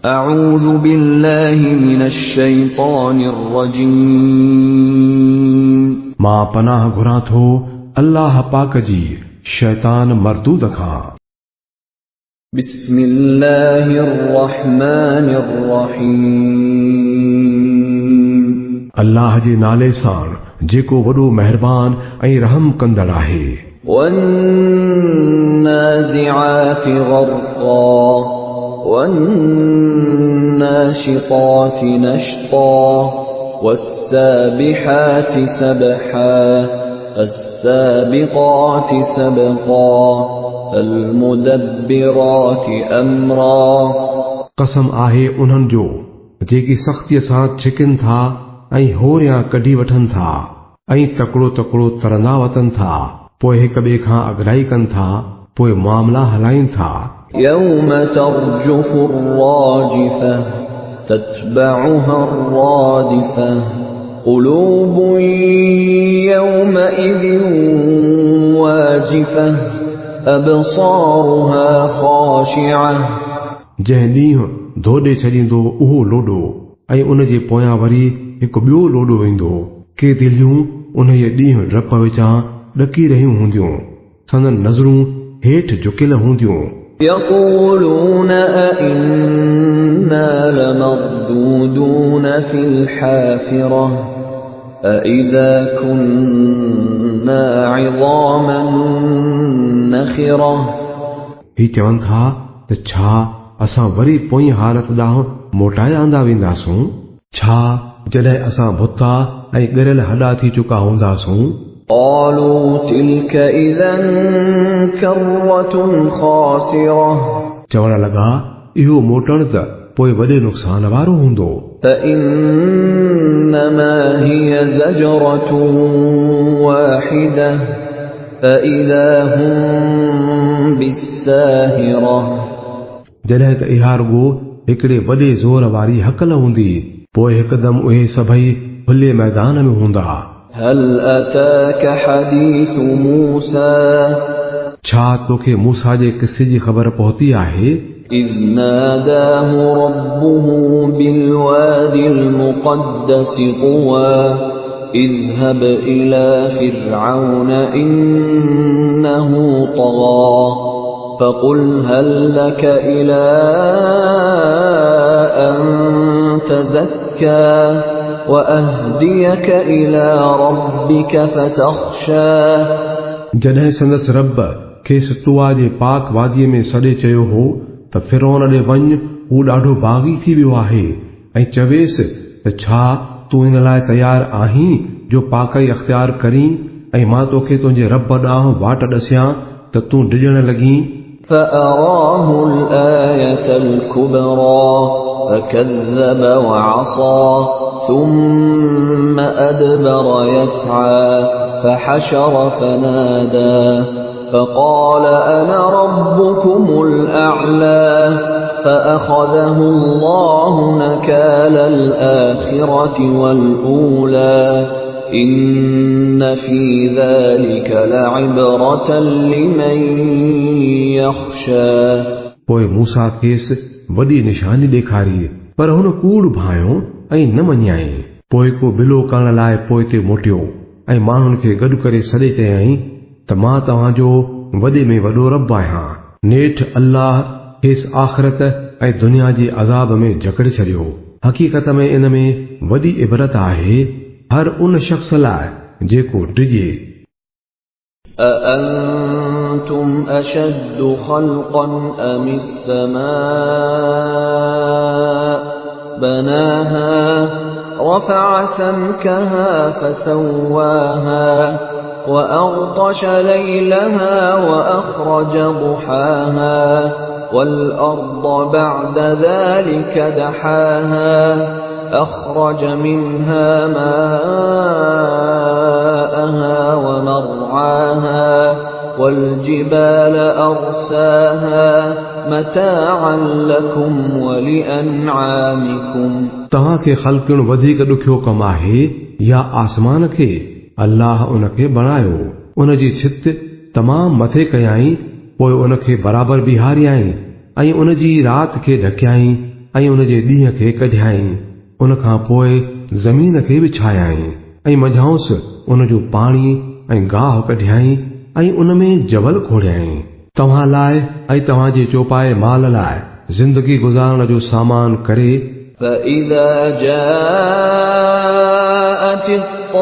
अऊज़ु बिल्लाहि मिनश शैतानिर रजीम। मां पनाह घुरां थो अल्लाह पाक जी शैतान मरदूद खां। बिस्मिल्लाहिर रहमानिर रहीम। अल्लाह जे नाले सां जेको वॾो मेहरबान ऐं रहम कंदड़ आहे। वन्नाज़िआति ग़र्क़ा वन्नाशिताति नश्ता वस्साबिहाति सबहा अस्साबिक़ाति सबक़ा अलमुदब्बिराति अम्रा। कसम आहे उन्हनि जो जेकी सख़्तीअ सां छिकनि था ऐं होरियां कढी वठनि था ऐं तकड़ो तकड़ो तरंदा वतन था, पोइ हिक ॿिए खां अगराई कनि था, पोइ मामला हलाइनि था। यौम तर्जुफु अर्राजिफह तत्बअुहा अर्रादिफह क़ुलूबुन यौमइज़िन वाजिफह अबसारुहा ख़ाशिअह। जंहिं ॾींहुं धोॾे छॾींदो उहो लोॾो ऐं उन जे पोयां वरी हिकु ॿियो लोॾो वेंदो। के दिलियूं उन जे ॾींहुं डप विचां ॾकी रहियूं हूंदियूं, संदन नज़रूं हेठि झुकियल हूंदियूं। यक़ूलून अइन्ना लमरदूदून फिल हाफ़िरह अइज़ा कुन्ना इज़ामन नख़िरह। ही चवनि था त छा असां वरी पोई हालत ॾांहुं मोटाए आंदा वेंदासूं? छा जॾहिं असां भुता ऐं ॻरियल हॾा थी चुका हूंदासूं? क़ालू तिल्क इज़न कर्रतुन ख़ासिरह। चवण लॻा इहो मोटण त पोइ वॾे नुक़सान वारो हूंदो। फ़इन्नमा हिय ज़जरतुन वाहिदह फ़इज़ा हुम बिस्साहिरह। जॾहिं त इहा रुॻो हिकिड़े वॾे ज़ोर वारी हकल हूंदी, पोइ हिकदमि उहे सभई खुले मैदान में हूंदा। हल अताक हदीस मूसा। छा तोखे मूसा जे किस्से जी ख़बर पहुती आहे? इज़ नादाहु रब्बुहु बिलवादिल मुक़द्दस तुवा इज़हब इला फ़िरऔन इन्नहु तग़ा फ़क़ुल हल लक इला अन तज़क्का वअहदियक इला रब्बिक फ़तख़्शा। जॾहिं संदसि रब खेसि तुआ जे पाक वादीअ में सॾे चयो हो त फिरौन ॾे वञ, हू ॾाढो बाग़ी थी वियो आहे, ऐं चवेसि त छा तूं इन लाइ तयारु आहीं जो पाकई अख़्तियार करीं ऐं मां तोखे तुंहिंजे रब ॾांहुं वाट ॾसियां त तूं डिॼण लॻीं। فأراه الآية الكبرى فكذب وعصى ثم أدبر يسعى فحشر فنادى فقال أنا ربكم الأعلى فأخذه الله نكال الآخرة والأولى إن في ذلك لعبرة لمن يخشى। पोइ मूसा खेसि वॾी निशानी ॾेखारी, पर हुन कूड़ भायो ऐं न मञियाई। पोइ को बिलो करण लाइ पोइ ते मोटियो ऐं माण्हुनि खे गॾु करे सॾे चयाईं त मां तव्हांजो वॾे में वॾो रब आहियां। नेठि अल्लाह खेसि आख़िरत ऐं दुनिया जे अज़ाब में जकड़े छॾियो। हक़ीक़त में इन में वॾी इबरत आहे हर उन शख़्स लाइ जेको डिॼे। أأنتم أشد خلقا أم السماء بناها رفع سمكها فسواها وأغطش ليلها وأخرج ضحاها والأرض بعد ذلك دحاها أخرج منها ماءها ومرعاها والجبال أرساها متاعا لكم ولأنعامكم। तव्हांखे ख़ल्क़ण वधीक ॾुखियो कमु आहे या आसमान खे? अल्लाह उन खे बणायो, उन जी छित तमामु मथे कयाई, पोइ उन खे बराबरि बीहारियाई ऐं उन जी राति खे ढकियाई ऐं उन जे ॾींहं खे कढियाईं, उन खां पोइ ज़मीन खे विछायाईं ऐं मंझाउंस उन जो पाणी ऐं गाहु कढियाईं ऐं उन में जबल खोड़ियाईं। तव्हां लाइ ऐं तव्हां जे चौपाए माल लाइ ज़िंदगी गुज़ारण जो सामान करे। فإذا جاءت الطامة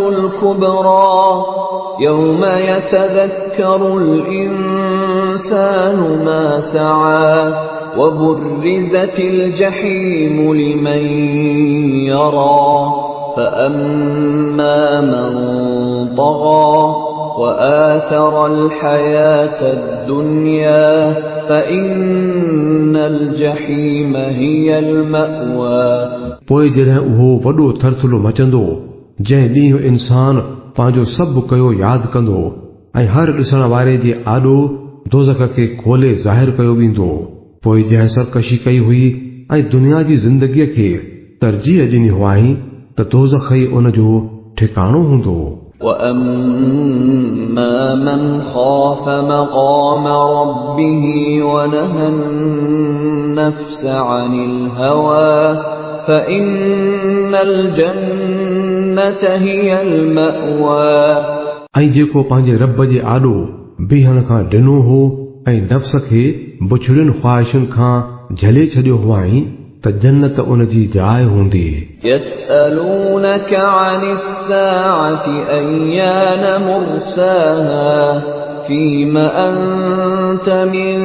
الكبرى يوم يتذكر الإنسان ما سعى وبرزت الجحيم لمن يرى فأما من طغى وآثر الحياة الدنيا فإن الجحيم هي المأوى। पोइ जॾहिं उहो वॾो थरथुलो मचंदो, जंहिं ॾींहुं इंसान पंहिंजो सभु कयो यादि कंदो ऐं हर ॾिसण वारे जे आॾो दोज़ख खे खोले ज़ाहिर कयो वेंदो। पोइ जंहिं सरकशी कई हुई ऐं दुनिया जी ज़िंदगीअ खे तरजीह ॾिनी हुआईं त दोज़ख ई उन जो ठिकाणो हूंदो। وأما من خاف مقام ربه ونهى النفس عن الهوى فإن الجنة هي المأوى। ऐं जेको पंहिंजे रब जे आॾो बीहण खां ॾिनो हो ऐं नफ़्स खे बुछड़ियुनि ख़्वाहिशुनि खां झले छॾियो हुआईं त जन्नत उन जी जाइ हूंदी। يسألونك عن الساعة أيان مرساها فيم أنت من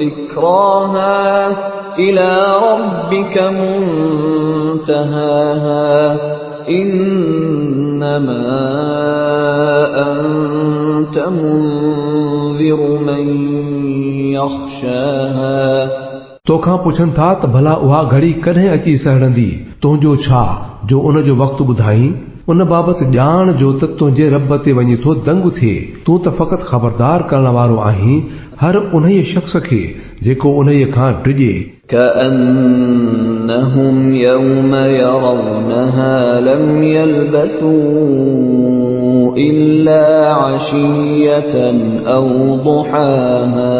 ذكراها إلى ربك منتهاها إنما أنت منذر من يخشاها। तोखां पुछनि था त भला उहा घड़ी कॾहिं अची सहड़ंदी, तुंहिंजो छा जो उन जो वक़्तु ॿुधाई। उन बाबति ॼाण जो त तुंहिंजे रब ते वञी थो दंग थिए। तूं त फ़क़ति ख़बरदार करण वारो आहीं हर उन शख़्स खे जेको उन खां डिॼे। كأنهم يوم يرونها لم يلبثوا إلا عشية أو ضحاها।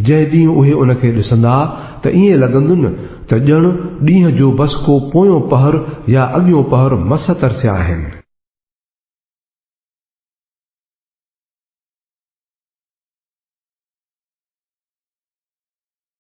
जंहिं ॾींहुं उहे उन खे ॾिसंदा त ईअं लॻंदुनि त ॼण ॾींहं जो बस को पोयों पहर या अॻियों पहर मस तरसिया आहिनि।